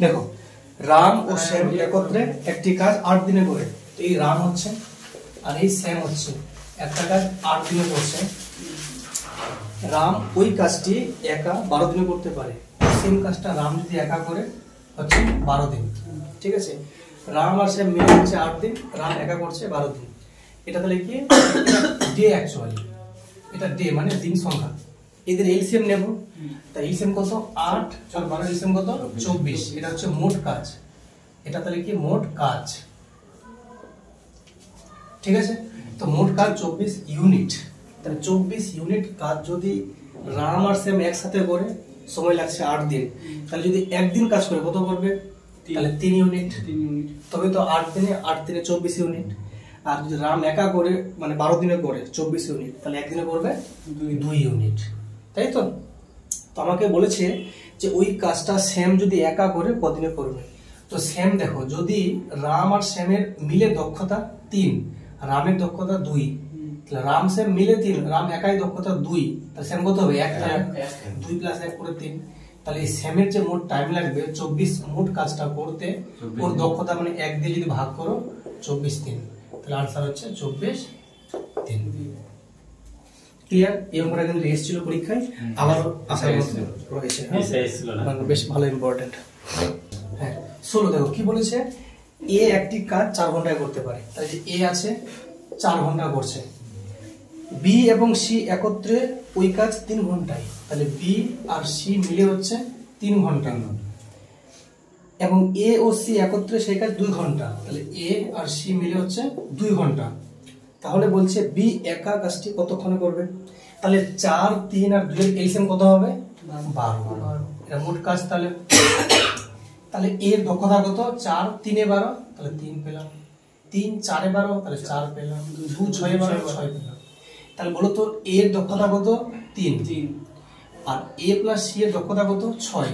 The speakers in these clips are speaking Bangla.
দেখো রাম ও শ্যাম একত্রে একটি কাজ 8 দিনে করে। তো এই রাম হচ্ছে আর এই শ্যাম হচ্ছে একটা কাজ 8 দিনে করছে। রাম ওই কাজটি একা 12 দিনে করতে পারে। সেম কাজটা রাম যদি একা করে হচ্ছে 12 দিন। ঠিক আছে, রাম আর শ্যাম মিলে হচ্ছে 8 দিন, রাম একা করছে 12 দিন। এটা তাহলে কি ডে, অ্যাকচুয়ালি এটা ডে মানে দিন সংখ্যা। এদের এলসিএম নেব, তাই এলসিএম কত 8 আর 12 এলসিএম কত 24। এটা হচ্ছে মোট কাজ, এটা তাহলে কি মোট কাজ। ঠিক আছে, তো মোট কাজ 24 ইউনিট। তাহলে 24 ইউনিট কাজ যদি রাম আর শ্যাম একসাথে করে সময় লাগছে 8 দিন, তাহলে যদি একদিন কাজ করে কত করবে? তাহলে 3 ইউনিট। তবে তো 8 দিনে 24 ইউনিট। আর যদি রাম একা করে মানে 12 দিনে করে 24 ইউনিট, তাহলে একদিনে করবে 2 ইউনিট। তাই তো? তো আমাকে বলেছে যে ওই কাজটা শ্যাম যদি একা করে কদিনে করবে। তো শ্যাম দেখো, যদি রাম আর শ্যামের মিলে দক্ষতা 3, রামের দক্ষতা 2, তাহলে রাম শ্যাম মিলে 3, রাম একাই দক্ষতা 2, তাহলে শ্যাম কত হবে 1 2 + 1 করে 3। তাহলে এই শ্যামের যে মোট টাইম লাগবে 24 মোট কাজটা করতে, ওর দক্ষতা মানে 1 দিয়ে যদি ভাগ করো 24 3, তাহলে আনসার হচ্ছে 24 3। ক্লিয়ার? এই অঙ্কটা কিন্তু এসেছিল পরীক্ষায়, আবার আসার মতো রয়েছে। মানে বেশ ভালো ইম্পর্টেন্ট। হ্যাঁ 16 দেখো কি বলেছে, এ একটি কাজ 4 ঘন্টায় করতে পারে। তাহলে যে এ আছে 4 ঘন্টা করছে, বি এবং সি একত্রে ওই কাজ 3 ঘন্টায়। তাহলে বি আর সি মিলে হচ্ছে 3 ঘন্টা, এবং এ ও সি একত্রে সেই কাজ 2 ঘন্টা। তাহলে এ আর সি মিলে হচ্ছে 2 ঘন্টা। তাহলে বলছে বি একা কাজটি কতক্ষণে করবে? তাহলে 4 3 আর 2 এর এলসিএম কত হবে? 12। এটা মোট কাজ। তাহলে এর দক্ষতা কত? 4 3 এ 12, তাহলে 3 পেলাম। 3 4 এ 12, তাহলে 4 পেলাম। 2 6 এ 12, 6 পেলাম। তাহলে বলো তো এর দক্ষতা কত? 3। আর এ প্লাস সি এর দক্ষতা কত? 6।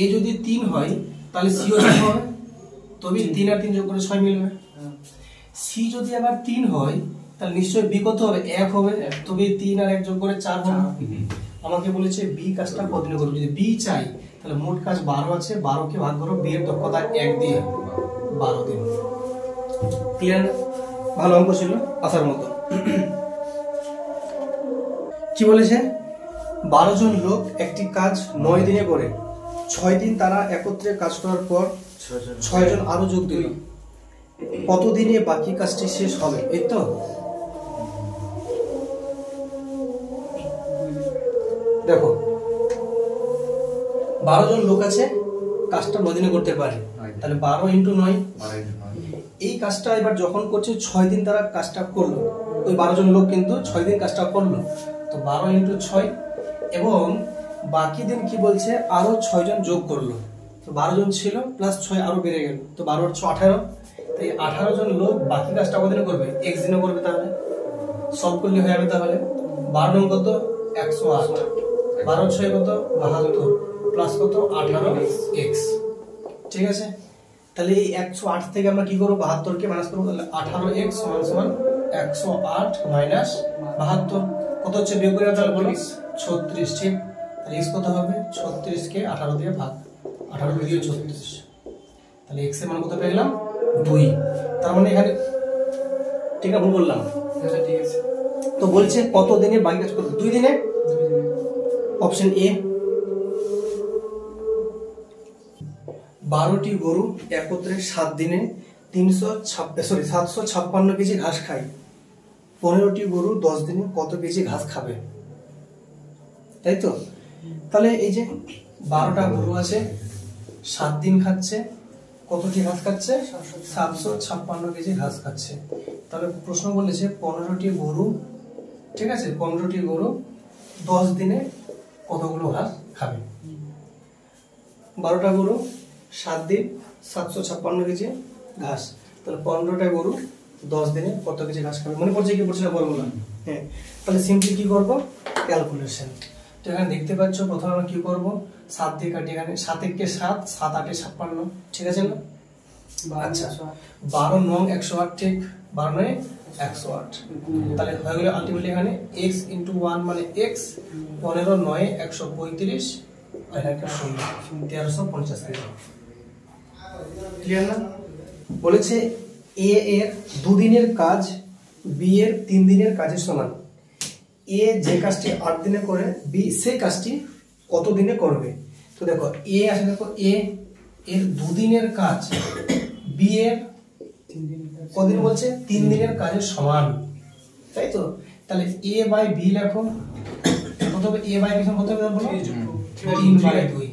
এ যদি 3 হয় তাহলে সি ও 6 হবে, তবে 3 আর 3 যোগ করে 6 মিলবে। সি যদি আবার 3 হয় তাহলে নিশ্চয়ই বি কত হবে? 1 হবে, তবে 3 আর 1 যোগ করে 4 হবে। আমাকে বলেছে বি কাজটা কতদিনে করবে। যদি বি চাই তাহলে মোট কাজ 12 আছে, 12 কে ভাগ করো বি এর দক্ষতা 1 দিয়ে, 12 দিন। ক্লিয়ার? ভালো অঙ্ক ছিল, আসার মতো। কি বলেছে? 12 জন লোক একটি কাজ 9 দিনে করে, 6 দিন তারা একত্রে কাজ করার পর 6 জন আরো যোগ দিল, কতদিনে বাকি কাজটি শেষ হবে? এই তো দেখো 12 জন লোক আছে, কাজটা 9 দিনে করতে পারে। তাহলে 12 × 9। এই কাজটা এবার যখন করছে 6 দিন তারা কাজটা করলো, ওই 12 জন লোক কিন্তু 6 দিন কাজটা করলো। তো 12 × 6, এবং বাকি দিন কি বলছে? আরো 6 জন যোগ করলো। তো 12 জন ছিল প্লাস 6 আরো বেড়ে গেল, তো 12 × 6 18। তো এই 18 জন লোক বাকি কাজটা কতদিনে করবে? x দিনে করবে। তাহলে সলভ করলে হয়ে যাবে। তাহলে 12 নং কত? 108, 12 × 6 কত? 72, প্লাস কত? 18x। ঠিক আছে, তাহলে এই 108 থেকে আমরা কি করবো? 72 কে মাইনাস করবো। তাহলে 18x = 108 - 72 কত হচ্ছে? বিয়োগ করে তাহলে বলো 36। ঠিক, তাহলে x কত হবে? 36 কে 18 দিয়ে ভাগ, 18 দিয়ে 36, তাহলে x এর মান কত পেয়ে গেলাম? 2। তার মানে এখানে ঠিক আছে, ভুল বললাম? ঠিক আছে। তো বলছে কত দিনে বাকি কাজ করবে? 2 দিনে। Option A. 12টি গরু একত্রে 7 দিনে 756 কেজি ঘাস খায়। 15টি গরু 10 দিনে কত কেজি ঘাস খাবে? তাই তো? তাহলে এই যে 12টা গরু আছে, 7 দিন খাচ্ছে, কতটি ঘাস খাচ্ছে? 756 কেজি ঘাস খাচ্ছে। তাহলে প্রশ্ন বলেছে 15টি গরু, ঠিক আছে, 15টি গরু 10 দিনে কতগুলো ঘাস খাবে? 12টা গরু 7 দিন 756 কেজি ঘাস, তাহলে 15টা গরু 10 দিনে কত কেজি ঘাস খাবে? মনে পড়ছে কি পড়ছে না বলবো না? হ্যাঁ, তাহলে সিম্পলি কি করব? ক্যালকুলেশন। তো এখানে দেখতে পাচ্ছ প্রথমে আমরা কি করব? 7 দিয়ে কাটি, এখানে 7 × 7, 7 8 56, ঠিক আছে না? আচ্ছা, 12 নং 108, ঠিক, 12 নং 108। তাহলে হয়ে গেল আলটিমেটলি এখানে x × 1 মানে x, 15 9 135, আর এখানে 1350 কেজি। ক্লিয়ার না? বলেছে এ এর 2 দিনের কাজ বি এর 3 দিনের কাজের সমান। এ যে কাজটি 8 দিনে করে বি সেই কাজটি কত দিনে করবে? তো দেখো এ আছে, দেখো এ এর 2 দিনের কাজ বি এর কদিন বলছে? 3 দিনের কাজের সমান, তাই তো? তাহলে এ বাই বি লেখো, কত হবে? এ বাই বি সমান কত হবে বলো? 3/2।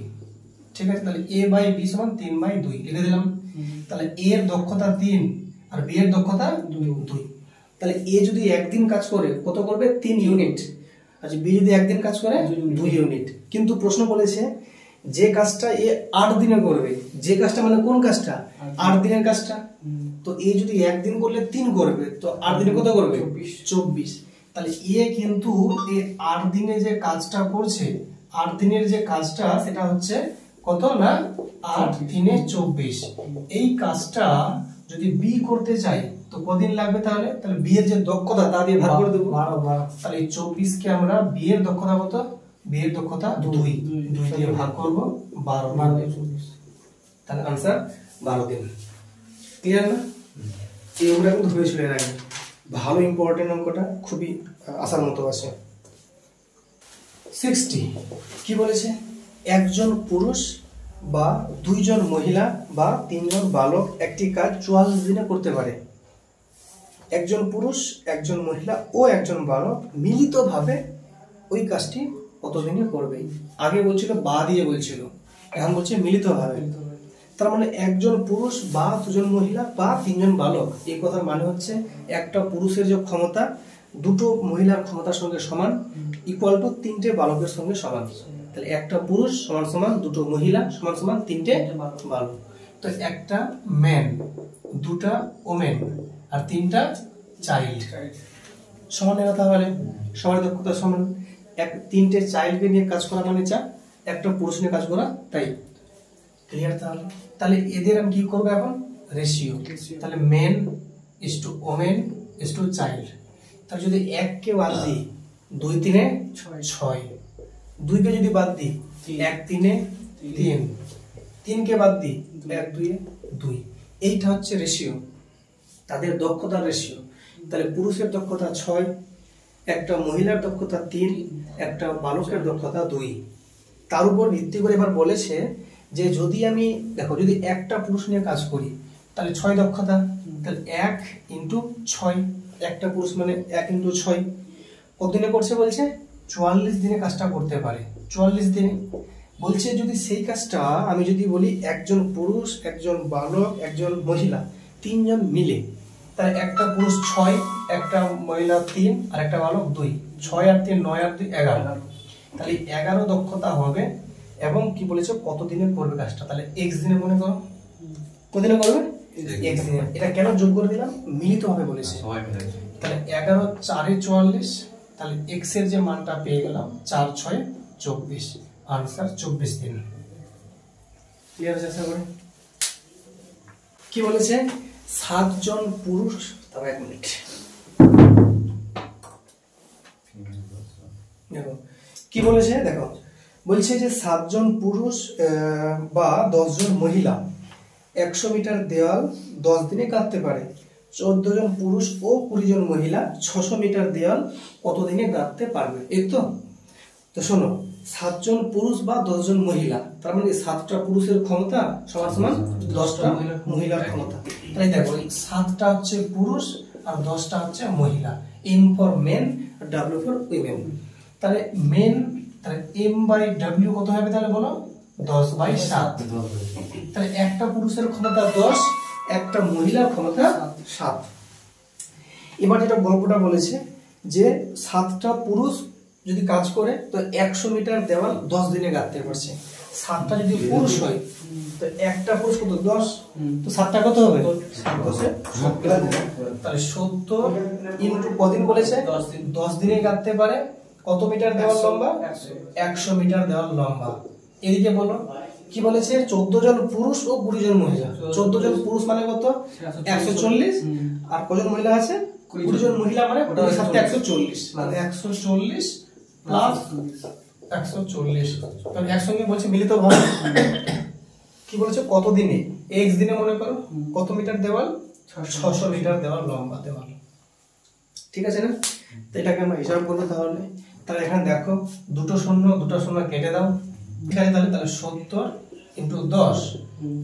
ঠিক আছে, তাহলে এ বাই বি সমান 3/2 লিখে দিলাম। তাহলে এ এর দক্ষতা 3 আর বি এর দক্ষতা 2। তাহলে এ যদি একদিন কাজ করে কত করবে? 3 ইউনিট। আচ্ছা, বি যদি একদিন কাজ করে 2 ইউনিট। কিন্তু প্রশ্ন বলেছে যে কাজটা এ 8 দিনে করবে, যে কাজটা মানে কোন কাজটা? 8 দিনের কাজটা। তো এ যদি একদিন করলে 3 করবে, তো 8 দিনে কত করবে? 24। তাহলে এ কিন্তু এই 8 দিনে যে কাজটা করছে, 8 দিনের যে কাজটা সেটা হচ্ছে কত না 8 দিনে 24। এই কাজটা যদি বি করতে চাই তো কদিন লাগবে? তাহলে তাহলে বি এর যে দক্ষতা তা দিয়ে ভাগ করে দেব 12। তাহলে এই 24 কে আমরা বি এর দক্ষতা কত? বি এর দক্ষতা 2 দিয়ে ভাগ করব 12। তাহলে आंसर 12 দিন। ক্লিয়ার না? এই অঙ্কটা কিন্তু ধরে চলে রাখবে, ভালো ইম্পর্টেন্ট অঙ্কটা, খুবই আসার মতো আছে। 60 কি বলেছে? একজন পুরুষ বা 2 জন মহিলা বা 3 জন বালক একটি কাজ 44 দিনে করতে পারে। একজন পুরুষ, একজন মহিলা ও একজন বালক মিলিতভাবে ওই কাজটি কত দিনে করবে? আগে বলছিল বা দিয়ে বলছিল, এখন বলছে মিলিতভাবে। তার মানে একজন পুরুষ বা 2 জন মহিলা বা 3 জন বালক, এই কথার মানে হচ্ছে একটা পুরুষের যে ক্ষমতা 2টো মহিলার ক্ষমতার সঙ্গে সমান, ইকুয়াল টু 3টে বালকের সঙ্গে সমান। তাহলে একটা পুরুষ সমান সমান 2টো মহিলা সমান সমান 3টে বালক। তো একটা ম্যান, 2টা ওমেন আর 3টা চাইল্ড সমান কথা বলে, সবার দক্ষতা সমান। 3টে চাইল্ডকে নিয়ে কাজ করা মানে যা, একটা পুরুষ নিয়ে কাজ করা তাই। ক্লিয়ার? তাহলে এদের আমি কি করবো এখন? রেশিও। তাহলে men is to women is to child. তাহলে যদি 1 কে বাদ দিই 2 3 6, 2 কে যদি বাদ দিই 1 3 3, 3 কে বাদ দিই 1 2 2। এইটা হচ্ছে রেশিও, তাদের দক্ষতার রেশিও। তাহলে পুরুষের দক্ষতা 6, একটা মহিলার দক্ষতা 3, একটা বালকের দক্ষতা 2। তার উপর ভিত্তি করে এবার বলেছে যে যদি আমি দেখো যদি একটা পুরুষ নিয়ে কাজ করি তাহলে 6 দক্ষতা, তাহলে 1 × 6, একটা পুরুষ মানে 1 × 6 কত দিনে করছে? বলছে 44 দিনে কাজটা করতে পারে। 44 দিনে বলছে। যদি সেই কাজটা আমি যদি বলি একজন পুরুষ, একজন বালক, একজন মহিলা 3 জন মিলে, তাহলে একটা পুরুষ 6, একটা মহিলা 3 আর একটা বালক 2, 6 আর 3 9 আর 2 11। তাহলে 11 দক্ষতা হবে। এবং কি বলেছে কত দিনে করবে কাজটা? তাহলে x দিনে মনে করো, কত দিনে করবে? x দিনে। এটা কেন যোগ করে দিলাম? মিলিতভাবে বলেছে। তাহলে 11 4 44, তাহলে x এর যে মানটা পেয়ে গেলাম 4 6 24, आंसर 24 দিন। ক্লিয়ার আছে? আশা করি। কি বলেছে? 7 জন পুরুষ, তবে 1 মিনিট দেখো কি বলেছে। দেখো বলছে যে 7 জন পুরুষ বা 10 জন মহিলা 100 মিটার দেওয়াল 10 দিনে কাটতে পারে। 14 জন পুরুষ ও 20 জন মহিলা 600 মিটার দেওয়াল কত দিনে কাটতে পারবে? এই তো শোনো, 7 জন পুরুষ বা 10 জন মহিলা, তার মানে 7টা পুরুষের ক্ষমতা সমান সমান 10টা মহিলার ক্ষমতা। তাই দেখো 7টা হচ্ছে পুরুষ আর 10টা হচ্ছে মহিলা। M for men, W for women. তাহলে মেন, তাহলে M/W কত হবে? তাহলে বলো 10/7। তাহলে একটা পুরুষের ক্ষমতা 10, একটা মহিলার ক্ষমতা 7। এবার যেটা গল্পটা বলেছে যে 7টা পুরুষ যদি কাজ করে তো 100 মিটার দেওয়াল 10 দিনে গাঁথতে পারছে। 7টা যদি পুরুষ হয় তো একটা পুরুষ কত? 10। তো 7টা কত হবে? 7 10 তাহলে 70 ইনটু কদিন বলেছে? 10 দিনে গাঁথতে পারে। কত মিটার দেওয়াল লম্বা? 100 মিটার দেওয়াল লম্বা। এদিকে বলো কি বলেছে? 14 জন পুরুষ ও 20 জন মহিলা। 14 জন পুরুষ মানে কত? 140। আর কজন মহিলা আছে? 20 জন মহিলা মানে 140। মানে 140 প্লাস 140, কারণ একসঙ্গে বলছে মিলিত ভাবে। কি বলেছে কত দিনে, এক্স দিনে মনে করো কত মিটার দেওয়াল, 600 মিটার দেওয়াল লম্বা দেওয়াল, ঠিক আছে না? তো এটাকে আমরা হিসাব করবো তাহলে। তাহলে এখানে দেখো দুটো শূন্য কেটে দাও, ঠিক আছে? তাহলে 70 ইন্টু 10,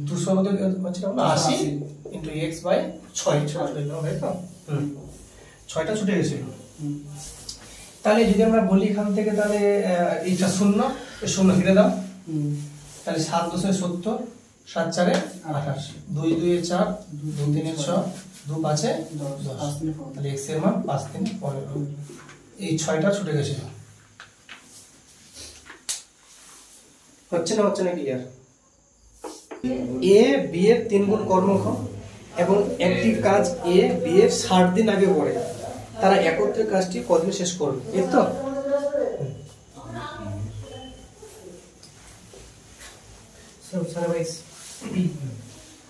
200 হচ্ছে 80 ইন্টু এক্স বাই 6, 6টা ছুটে গেছিল। তাহলে যদি আমরা বলি এখান থেকে, তাহলে এইটা শূন্য কেটে দাও, তাহলে 7 × 10 = 70, 7 × 4 = 28, 2 × 2 = 4, 2 × 3 = 6, 2 × 5 = 10, তাহলে x এর মান 5 × 3 = 15, এই 6টা ছুটে গেছিল। হচ্ছে না ক্লিয়ার? এ বি এর 3 গুণ কর্মক্ষম এবং একটি কাজ এ বি এর 60 দিন আগে করে, তারা একত্রে কাজটি কদিনে শেষ করবে, এই তো?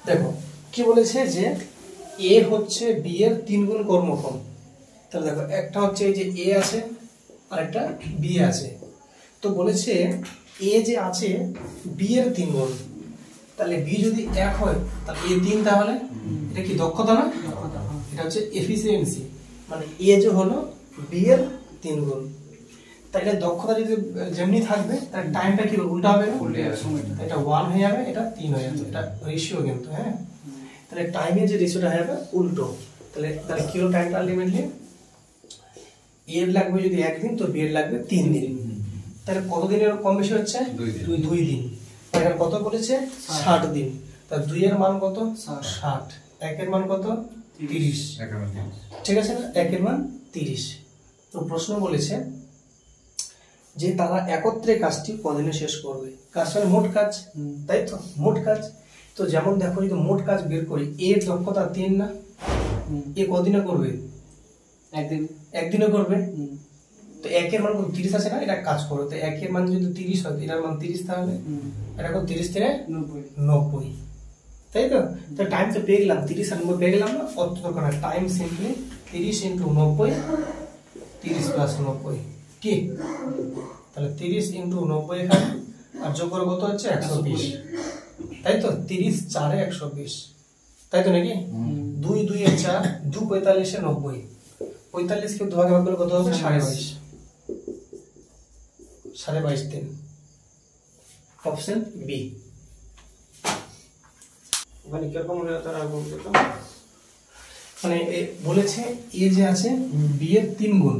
দেখো কি বলেছে যে এ হচ্ছে বি এর 3 গুণ কর্মক্ষম। তাহলে দেখো একটা হচ্ছে এই যে এ আছে আর একটা বি আছে, তো বলেছে এ যে আছে বি এর 3 গুণ, তাহলে বি যদি 1 হয় তাহলে এ 3, তাহলে এটা কি দক্ষতা না? এটা হচ্ছে এফিসিয়েন্সি, মানে এ যে হলো বি এর 3 গুণ। তাই এটা দক্ষতা যদি যেমনি থাকবে তার টাইমটা কি উল্টা হবে না? এটা 1 হয়ে যাবে, এটা 3 হয়ে যাবে, এটা রেশিও কিন্তু, হ্যাঁ? তাহলে টাইমের যে রেশিওটা হয়ে যাবে উল্টো। তাহলে কি হলো টাইমটা আলটিমেটলি? এর লাগবে যদি 1 দিন, তো বি এর লাগবে 3 দিন। তাহলে কত দিনের কম বেশি হচ্ছে? 2 দিন। এখানে কত বলেছে? 60 দিন। তাহলে 2 এর মান কত? 60, 1 এর মান কত? 30, ঠিক আছে না? 1 এর মান 30। তো প্রশ্ন বলেছে যে তারা একত্রে কাজটি কদিনে শেষ করবে, কাজ মানে মোট কাজ, তাই তো? মোট কাজ। তো যেমন দেখো যদি মোট কাজ বের করি, এর দক্ষতা 3 না, এ কদিনে করবে? একদিনে করবে। তো 1 এর মান 30 আছে না, এটা কাজ করবে, তো 1 এর মান যদি 30 হয়, এটার মান 30, তাহলে এটা কত? 30 থেকে 90, তাই তো? তো টাইম তো পেয়ে গেলাম, 30 আর 90 পেয়ে গেলাম না? অত দরকার না, টাইম সিম্পলি 30 × 90, 30 + 90 কি? তাহলে 30 × 90 এখানে, আর যোগ করে কত হচ্ছে? 120, তাই তো? 30 × 4 = 120, তাই তো নাকি? 2 × 2 = 4, 2 × 45 = 90, 45 কে 2 ভাগে ভাগ করলে কত হবে? 22.5 দিন। Option B. মানে কিরকম মনে হয় তার আগুন দেখো, মানে বলেছে এ যে আছে বি এর 3 গুণ,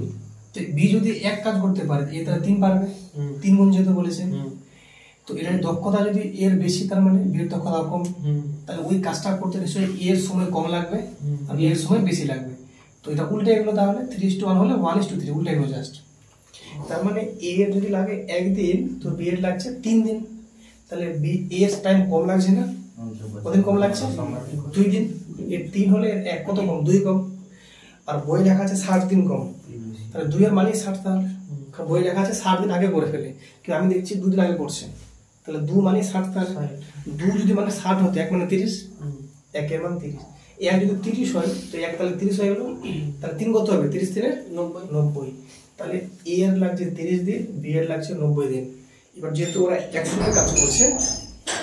বি যদি এক কাজ করতে পারে এ তাহলে 3 পারবে, 3 গুণ যেহেতু বলেছে। তো এর দক্ষতা যদি এর বেশি, তার মানে বি এর দক্ষতা কম, তাহলে ওই কাজটা করতে নিশ্চয়ই এর সময় কম লাগবে আর এর সময় বেশি লাগবে। তো এটা উল্টে গেলো, তাহলে 3:1 হলে 1:3 উল্টে গেলো জাস্ট। তার মানে এ এর যদি লাগে 1 দিন, তো বি এর লাগছে 3 দিন, তাহলে বি এর টাইম কম লাগছে না? কতদিন কম লাগছে? 2 দিন। এর 3 হলে এর 1 কত কম? 2 কম। আর বই লেখা আছে 60 দিন কম, তাহলে 2 এর মানে 60, তাহলে বই লেখা আছে 60 দিন আগে করে ফেলে, কিন্তু আমি দেখছি 2 দিন আগে করছে, তাহলে 2 মানে 60, তাহলে 2 যদি মানে 60 হতো, 1 মানে 30, 1 এর মান 30, 1 যদি 30 হয় তো 1 তাহলে 30 হয়ে গেল, তাহলে 3 কত হবে? 30 × 90, তাহলে এ এর লাগছে 30 দিন, বি এর লাগছে 90 দিন। এবার যেহেতু ওরা একসাথে কাজ করছে,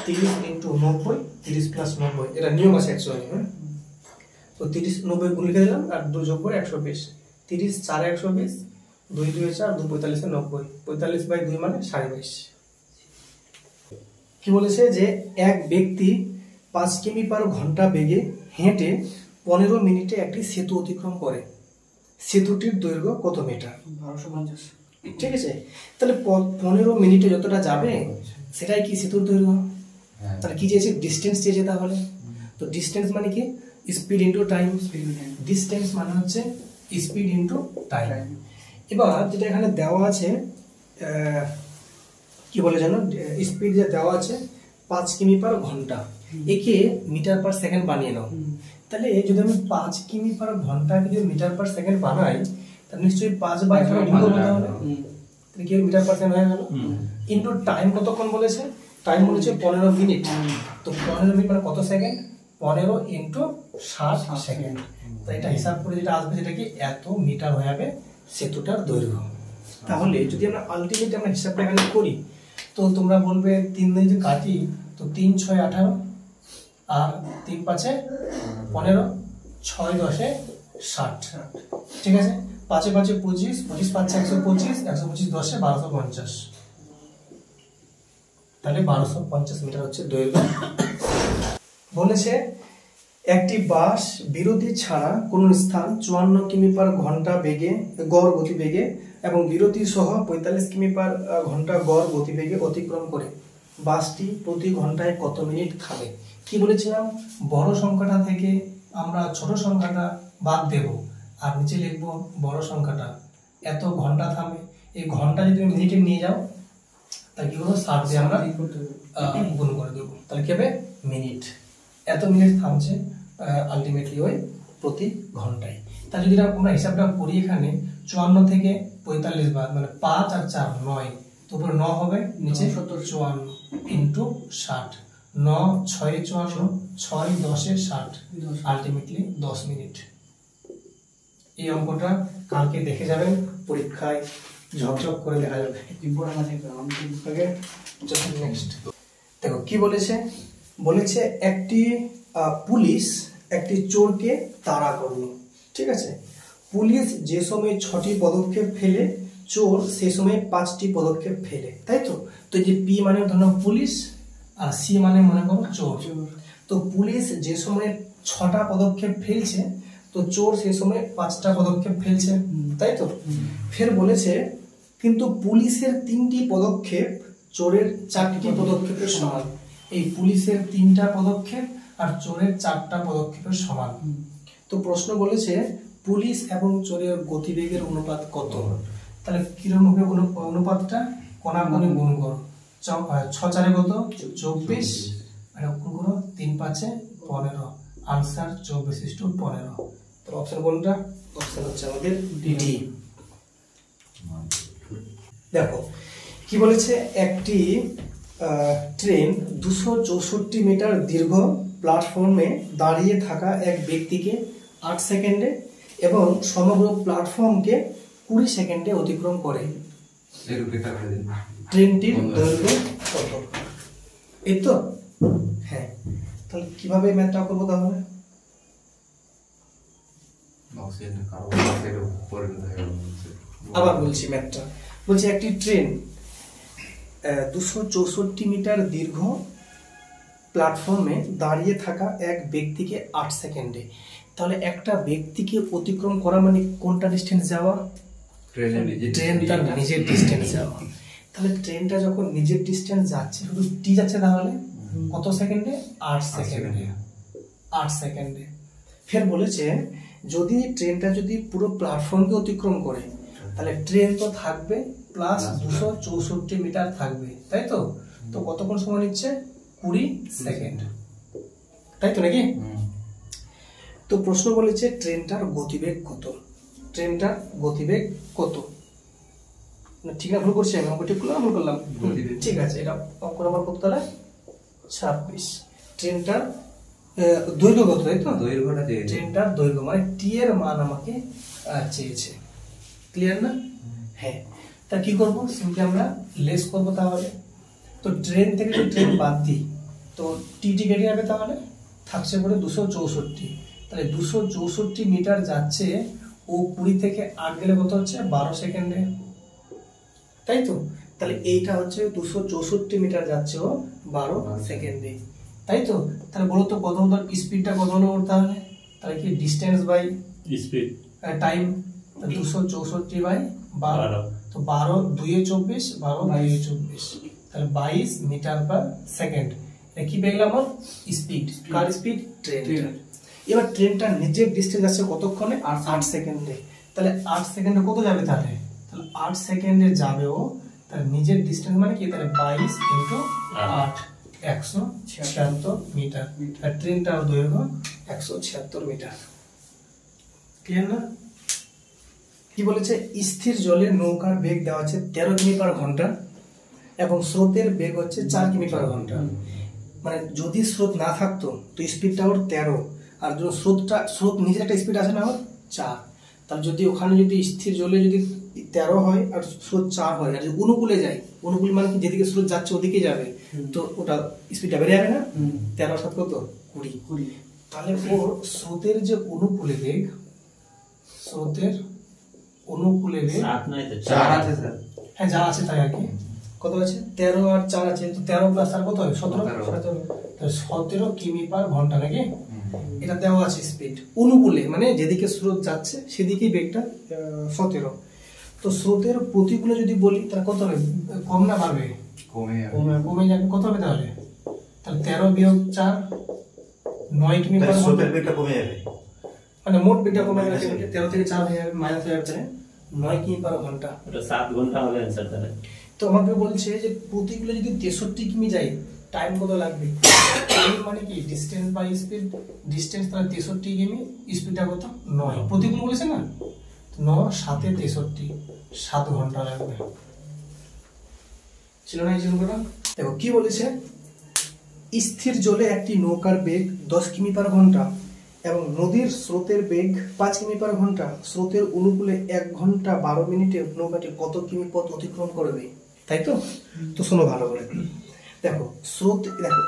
30 × 90, 30 + 90, এটা নিয়ম আছে অ্যাকচুয়ালি, হ্যাঁ? তো 30 90 গুণ লিখে দিলাম, আর 2 যোগ করে 120, 30 × 4 = 120, 2 × 2 = 4, 2 × 45 = 90, 45/2 মানে 22.5। কি বলেছে যে এক ব্যক্তি 5 কিমি/ঘন্টা বেগে হেঁটে 15 মিনিটে একটি সেতু অতিক্রম করে, সেতুটির দৈর্ঘ্য কত মিটার? 1250, ঠিক আছে? তাহলে 15 মিনিটে যতটা যাবে সেটাই কি সেতুর দৈর্ঘ্য। তাহলে কি চেয়েছে? ডিস্টেন্স চেয়েছে। তাহলে তো ডিস্টেন্স মানে কি? Speed into time. ডিস্টেন্স মানে হচ্ছে স্পিড ইনটু টাইম। এবার যেটা এখানে দেওয়া আছে, কি বলে জানো, স্পিড যে দেওয়া আছে 5 কিমি/ঘন্টা, একে মিটার/সেকেন্ড বানিয়ে নাও। তাহলে যদি আমি 5 কিমি/ঘন্টাকে যদি মিটার/সেকেন্ড বানাই, তাহলে নিশ্চয়ই 5/8 লিখতে হবে, তাহলে কি মিটার/সেকেন্ড হয়ে গেল। ইনটু টাইম কতক্ষণ বলেছে? টাইম বলেছে 15 মিনিট। তো 15 মিনিট মানে কত সেকেন্ড? 15 × 60 সেকেন্ড। তো এটা হিসাব করে যেটা আসবে সেটা কি এত মিটার হয়ে যাবে সেতুটার দৈর্ঘ্য। তাহলে যদি আমরা আলটিমেট আমরা হিসাবটা এখানে করি, তো তোমরা বলবে 3 দিন যদি কাটি তো 3 6 18 আর 3 5 15, 6 10 60, ঠিক আছে। 5 5 25, 25 5 125, 125 10 1250, তাহলে 1250 মিটার হচ্ছে দৈর্ঘ্য। বলেছে একটি বাস বিরতি ছাড়া কোন স্থান 54 কিমি পার ঘন্টা বেগে গড় গতিবেগে এবং বিরতি সহ 45 কিমি পার ঘন্টা গড় গতিবেগে অতিক্রম করে বাসটি প্রতি ঘন্টায় কত মিনিট থামে। কি বলেছিলাম, বড় সংখ্যাটা থেকে আমরা ছোট সংখ্যাটা বাদ দেব আর নিচে লিখবো বড় সংখ্যাটা এত ঘন্টা থামে। এই ঘন্টা যদি তুমি মিনিটে নিয়ে যাও তাহলে কি হলো 60 দিয়ে আমরা গুণ করে দেবো, তাহলে কি হবে মিনিট। এত মিনিট থামছে আলটিমেটলি ওই প্রতি ঘন্টায়। তাহলে যদি আমরা হিসাবটা করি এখানে 54 থেকে 45 বাদ মানে 5 আর 4 9, তো উপরে 9 হবে, নিচে 54 ইন্টু 60, 9 6 54, 6 10 60, আলটিমেটলি 10 মিনিট। এই অঙ্কটা কালকে দেখে যাবেন, পরীক্ষায় ঝকঝক করে লেখা যাবে। নেক্সট দেখো কি বলেছে, বলেছে একটি পুলিশ একটি চোরকে তাড়া করলো, ঠিক আছে। পুলিশ যে সময় 6টি পদক্ষেপ ফেলে, চোর সেই সময় 5টি পদক্ষেপ ফেলে, তাই তো। তো যে পি মানে ধরো পুলিশ আর সি মানে মনে করো চোর। তো পুলিশ যে সময় 6টা পদক্ষেপ ফেলছে, তো চোর সেই সময় 5টা পদক্ষেপ ফেলছে, তাই তো। ফের বলেছে কিন্তু পুলিশের 3টি পদক্ষেপ চোরের 4টি পদক্ষেপের সমান। এই পুলিশের 3টা পদক্ষেপ আর চোরের 4টা পদক্ষেপের সমান। তো প্রশ্ন বলেছে পুলিশ এবং চোরের গতিবেগের অনুপাত কত। তাহলে কিরকম হবে অনুপাতটা, কোণাকুণি গুণ করো, 6 4 কত 24, আর গুণ করো 3 5 15, आंसर 24:15। তো অপশন কোনটা, অপশন হচ্ছে আমাদের ডি। দেখো কি বলেছে, একটি ট্রেন 264 মিটার দীর্ঘ প্ল্যাটফর্মে দাঁড়িয়ে থাকা এক ব্যক্তিকে 8 সেকেন্ডে এবং সমগ্র প্ল্যাটফর্মকে 20 সেকেন্ডে অতিক্রম করে। ট্রেনটির দৈর্ঘ্য কত? এই তো, হ্যাঁ। তাহলে কিভাবে ম্যাথটা করবো, তাহলে আবার বলছি ম্যাথটা। বলছি একটি ট্রেন 264 মিটার দীর্ঘ প্ল্যাটফর্মে দাঁড়িয়ে থাকা এক ব্যক্তিকে 8 সেকেন্ডে। তাহলে একটা ব্যক্তিকে অতিক্রম করা মানে কোনটা ডিস্টেন্স যাওয়া, ট্রেন তার নিজের ডিস্টেন্স যাওয়া। তাহলে ট্রেনটা যখন নিজের ডিস্টেন্স যাচ্ছে, শুধু টি যাচ্ছে, তাহলে কত সেকেন্ডে, 8 সেকেন্ডে। 8 সেকেন্ডে। ফের বলেছে যদি ট্রেনটা যদি পুরো প্ল্যাটফর্মকে অতিক্রম করে, তাহলে ট্রেন তো থাকবে প্লাস 264 মিটার থাকবে, তাই তো। তো কতক্ষণ সময় নিচ্ছে, 20 সেকেন্ড, তাই তো নাকি। তো প্রশ্ন বলেছে ট্রেনটার গতিবেগ কত। ট্রেনটার গতিবেগ কত, ঠিক না ভুল করছি আমি, অঙ্ক ঠিক করলাম, ভুল করলাম, ঠিক আছে। এটা অঙ্ক নাম্বার কত তাহলে 26। ট্রেনটার দৈর্ঘ্য কত, তাই তো। ট্রেনটার দৈর্ঘ্য মানে টি এর মান আমাকে চেয়েছে, ক্লিয়ার না। হ্যাঁ, তা কি করবো, সিম্পলি আমরা লেস করবো। তাহলে তো ট্রেন থেকে যদি ট্রেন বাদ দিই, তো টি কেটে যাবে, তাহলে থাকছে পরে 264। তাহলে 264 মিটার যাচ্ছে, ও 20 থেকে 8 গেলে কত হচ্ছে, 12 সেকেন্ডে, তাই তো। তাহলে এইটা হচ্ছে 264 মিটার যাচ্ছে ও 12 সেকেন্ডে, তাই তো। তাহলে বলো তো কত হলো স্পিডটা, কত হলো ওর, তাহলে কি distance by speed time, 264 by 12, তো 12 2 এ 24, 12 2 এ 24, তাহলে 22 মিটার পার সেকেন্ড। কি পেয়ে গেলাম, স্পিড, কার স্পিড, ট্রেন। এবার ট্রেনটা নিজের ডিস্টেন্স আছে কতক্ষণে, 8 সেকেন্ডে। তাহলে 8 সেকেন্ডে কত যাবে, তাহলে 8 সেকেন্ডে যাবে ও, তার নিজের ডিস্টেন্স মানে কি, তাহলে 22 ইন্টু 8 176 মিটার। আর ট্রেনটার দৈর্ঘ্য 176 মিটার, ক্লিয়ার না। কি বলেছে, স্থির জলে নৌকার বেগ দেওয়া আছে 13 কিমি পার ঘন্টা এবং স্রোতের বেগ হচ্ছে 4 কিমি পার ঘন্টা। মানে যদি স্রোত না থাকতো তো স্পিডটা ওর 13, আর যদি স্রোত নিজের একটা স্পিড আছে না ওর 4, তাহলে যদি ওখানে যদি স্থির জলে যদি 13 হয় আর স্রোত 4 হয়, আর যদি অনুকূলে যায়, অনুকূল মানে কি যেদিকে স্রোত যাচ্ছে ওদিকে যাবে, তো ওটা স্পিডটা বেড়ে যাবে না, 13 আর 7 কত 20। তাহলে ওর স্রোতের যে অনুকূলে বেগ, স্রোতের অনুকূলে বেগ 7 নয় তো 4 আছে স্যার। হ্যাঁ যা আছে তাই আর কি, কত আছে 13 আর 4 আছে, তো 13 প্লাস 4 কত হবে 17, তাহলে 17 কিমি পার ঘন্টা নাকি। এটা দেওয়া আছে স্পিড অনুকূলে, মানে যেদিকে স্রোত যাচ্ছে সেদিকেই বেগটা 17। তো স্রোতের প্রতিকূলে যদি বলি তাহলে কত হবে, কম না বাড়বে, কমে যাবে, কত হবে তাহলে 13 বিয়োগ 4 9 কিমি পার ঘন্টা, বেগটা কমে যাবে, মানে মোট বেগটা কমে যাবে, 13 থেকে 4 হয়ে যাবে, মাইনাস হয়ে যাবে 9 কিমি পার ঘন্টা। ওটা 7 ঘন্টা হবে आंसर তাহলে। তো আমাকে বলছে যে প্রতিকূলে যদি 63 কিমি যায় টাইম কত লাগবে, টাইম মানে কি ডিসটেন্স বাই স্পিড, ডিসটেন্স তাহলে 63 কিমি, স্পিডটা কত 9, প্রতিকূল বলেছে না, 9 7 63 7 ঘন্টা লাগবে, ছিল না এই জন্যটা। দেখো কি বলেছে, স্থির জলে একটি নৌকার বেগ 10 কিমি পার ঘন্টা এবং নদীর স্রোতের বেগ 5 কিমি পার ঘন্টা, স্রোতের অনুকূলে 1 ঘন্টা 12 মিনিটে নৌকাটি কত কিমি পথ অতিক্রম করবে, তাই তো। তো শোনো ভালো করে, দেখো স্রোত, দেখো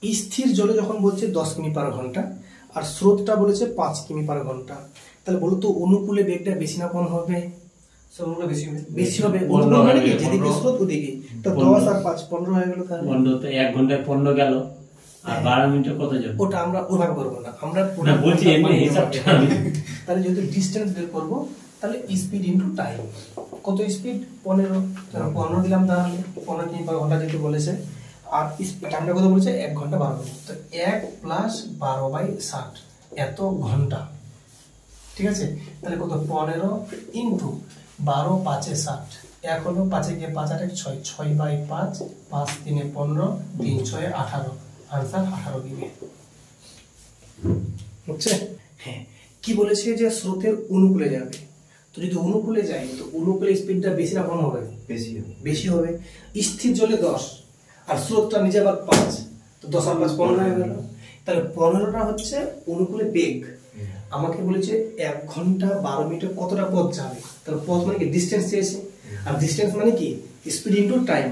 স্থির জলে যখন বলছে 10 কিমি পার ঘন্টা আর স্রোতটা বলেছে 5 কিমি পার ঘন্টা, তাহলে বলো তো অনুকূলে বেগটা বেশি না কম হবে, বেশি হবে, অনুকূল মানে কি যেদিকে স্রোত ওদিকে, তো 10 আর 5 15 হয়ে গেল, তাহলে 15 তো 1 ঘন্টায় 15 গেল আর 12 মিনিটে কত যাবে, ওটা আমরা ওভাবে করব না, আমরা না বলছি এমনি হিসাবটা আমি। তাহলে যদি ডিসটেন্স বের করব তাহলে স্পিড ইনটু টাইম, কত স্পিড 15, তাহলে 15 দিলাম, তাহলে 15 কিমি পার ঘন্টা যেহেতু বলেছে, আর স্পিড টাইমটা কত বলেছে 1 ঘন্টা 12 মিনিট, তো 1 প্লাস 12/60 এত ঘন্টা, ঠিক আছে। তাহলে কত 15 ইনটু 12 5 এ 60, 1 হলো 5 এ গিয়ে 5 8 6, 6/5, 5 3 এ 15, 3 6 এ 18, आंसर 18 দিবে, বুঝছে। হ্যাঁ কি বলেছে যে স্রোতের অনুকূলে যাবে, তো যদি অনুকূলে যাই তো অনুকূলে স্পিডটা বেশি না কম হবে, বেশি হবে। স্থির জলে 10 আর স্রোতটা নিচে আবার 5, তো 10 আর 5 15 হয়ে গেল, তাহলে 15টা হচ্ছে অনুকূলে বেগ, আমাকে বলেছে 1 ঘন্টা 12 মিনিটে কতটা পথ যাবে, তাহলে পথ মানে কি ডিসটেন্স চেয়েছে, আর ডিসটেন্স মানে কি স্পিড ইনটু টাইম,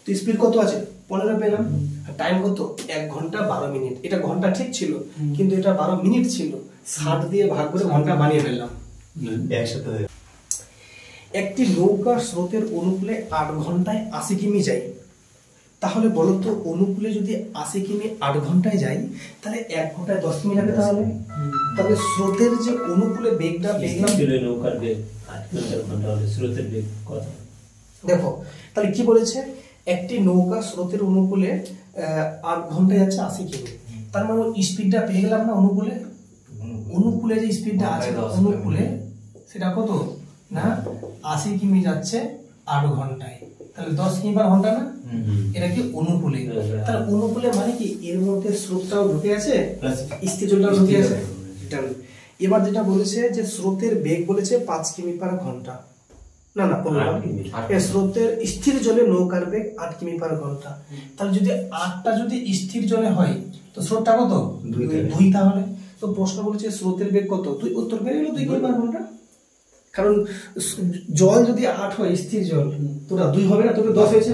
তো স্পিড কত আছে 15 পেলাম, আর টাইম কত 1 ঘন্টা 12 মিনিট, এটা ঘন্টা ঠিক ছিল কিন্তু এটা 12 মিনিট ছিল, 60 দিয়ে ভাগ করে ঘন্টা বানিয়ে ফেললাম একসাথে। একটি নৌকা স্রোতের অনুকূলে 8 ঘন্টায় 80 কিমি যায়, তাহলে বলো তো অনুকূলে যদি 80 কিমি 8 ঘন্টায় যাই তাহলে 1 ঘন্টায় 10 কিমি যাবে, তাহলে স্রোতের যে অনুকূলে বেগটা দেখলাম, নৌকার বেগ 8 ঘন্টা হলে স্রোতের বেগ কত, দেখো তাহলে কি বলেছে, একটি নৌকা স্রোতের অনুকূলে 8 ঘন্টায় যাচ্ছে 80 কিমি, তার মানে স্পিডটা পেয়ে গেলাম না অনুকূলে, অনুকূলে যে স্পিডটা আছে অনুকূলে সেটা কত না 80 কিমি যাচ্ছে 8 ঘন্টায়, তাহলে 10 কিমি পার ঘন্টা না, এটা কি অনুকূলে, তাহলে অনুকূলে মানে কি এর মধ্যে স্রোতটাও ঢুকে আছে, স্থির জলটাও ঢুকে আছে। এবার যেটা বলেছে যে স্রোতের বেগ বলেছে 5 কিমি পার ঘন্টা, না না স্রোতের স্থির জলে নৌকার বেগ 8 কিমি পার ঘন্টা, তাহলে যদি 8টা যদি স্থির জলে হয় তো স্রোতটা কত 2, তাহলে তো প্রশ্ন বলেছে স্রোতের বেগ কত 2, উত্তর বের হলো 2 কিমি পার ঘন্টা, কারণ জল যদি 8 হয় স্থির জল তোরা 2 হবে না, তোকে 10 হয়েছে,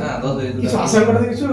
কিছু আশা করা কিছু